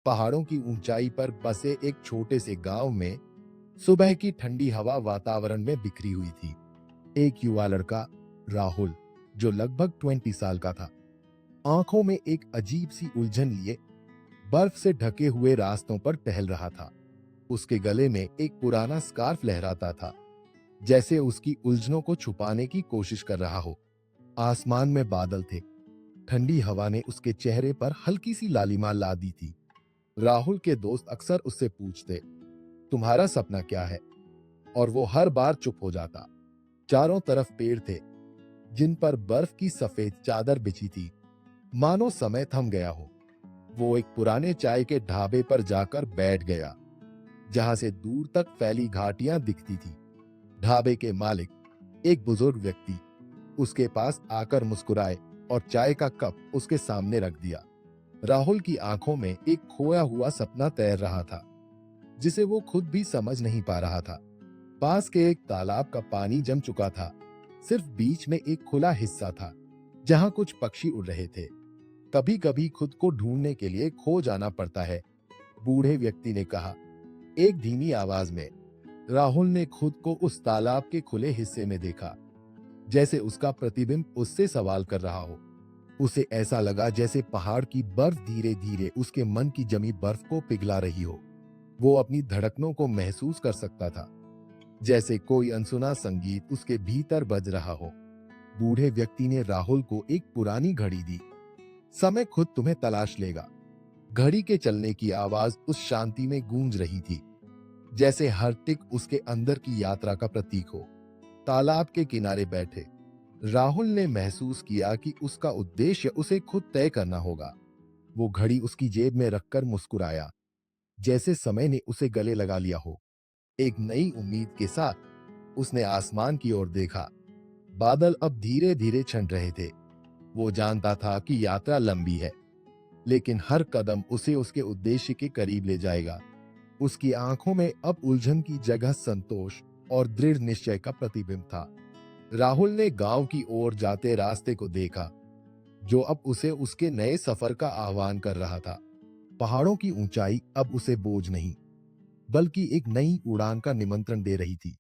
पहाड़ों की ऊंचाई पर बसे एक छोटे से गांव में सुबह की ठंडी हवा वातावरण में बिखरी हुई थी। एक युवा लड़का, राहुल, जो लगभग 20 साल का था, आंखों में एक अजीब सी उलझन लिए बर्फ से ढके हुए रास्तों पर टहल रहा था। उसके गले में एक पुराना स्कार्फ लहराता था, जैसे उसकी उलझनों को छुपाने की कोशिश कर रहा हो। आसमान में बादल थे। ठंडी हवा ने उसके चेहरे पर हल्की सी लालिमा ला दी थी। राहुल के दोस्त अक्सर उससे पूछते, तुम्हारा सपना क्या है? और वो हर बार चुप हो जाता। चारों तरफ पेड़ थे, जिन पर बर्फ की सफेद चादर बिछी थी, मानो समय थम गया हो। वो एक पुराने चाय के ढाबे पर जाकर बैठ गया, जहां से दूर तक फैली घाटियां दिखती थी। ढाबे के मालिक, एक बुजुर्ग व्यक्ति, उसके पास आकर मुस्कुराए और चाय का कप उसके सामने रख दिया। राहुल की आंखों में एक खोया हुआ सपना तैर रहा था, जिसे वो खुद भी समझ नहीं पा रहा था। पास के एक तालाब का पानी जम चुका था। सिर्फ बीच में एक खुला हिस्सा था, जहां कुछ पक्षी उड़ रहे थे। कभी कभी खुद को ढूंढने के लिए खो जाना पड़ता है, बूढ़े व्यक्ति ने कहा, एक धीमी आवाज में। राहुल ने खुद को उस तालाब के खुले हिस्से में देखा, जैसे उसका प्रतिबिंब उससे सवाल कर रहा हो। उसे ऐसा लगा जैसे पहाड़ की बर्फ धीरे धीरे उसके मन की जमी बर्फ को पिघला रही हो। वो अपनी धड़कनों को महसूस कर सकता था, जैसे कोई अनसुना संगीत उसके भीतर बज रहा हो। बूढ़े व्यक्ति ने राहुल को एक पुरानी घड़ी दी। समय खुद तुम्हें तलाश लेगा। घड़ी के चलने की आवाज उस शांति में गूंज रही थी, जैसे हर टिक उसके अंदर की यात्रा का प्रतीक हो। तालाब के किनारे बैठे राहुल ने महसूस किया कि उसका उद्देश्य उसे खुद तय करना होगा। वो घड़ी उसकी जेब में रखकर मुस्कुराया, जैसे समय ने उसे गले लगा लिया हो। एक नई उम्मीद के साथ उसने आसमान की ओर देखा। बादल अब धीरे धीरे छंट रहे थे। वो जानता था कि यात्रा लंबी है, लेकिन हर कदम उसे उसके उद्देश्य के करीब ले जाएगा। उसकी आंखों में अब उलझन की जगह संतोष और दृढ़ निश्चय का प्रतिबिंब था। राहुल ने गांव की ओर जाते रास्ते को देखा, जो अब उसे उसके नए सफर का आह्वान कर रहा था। पहाड़ों की ऊंचाई अब उसे बोझ नहीं, बल्कि एक नई उड़ान का निमंत्रण दे रही थी।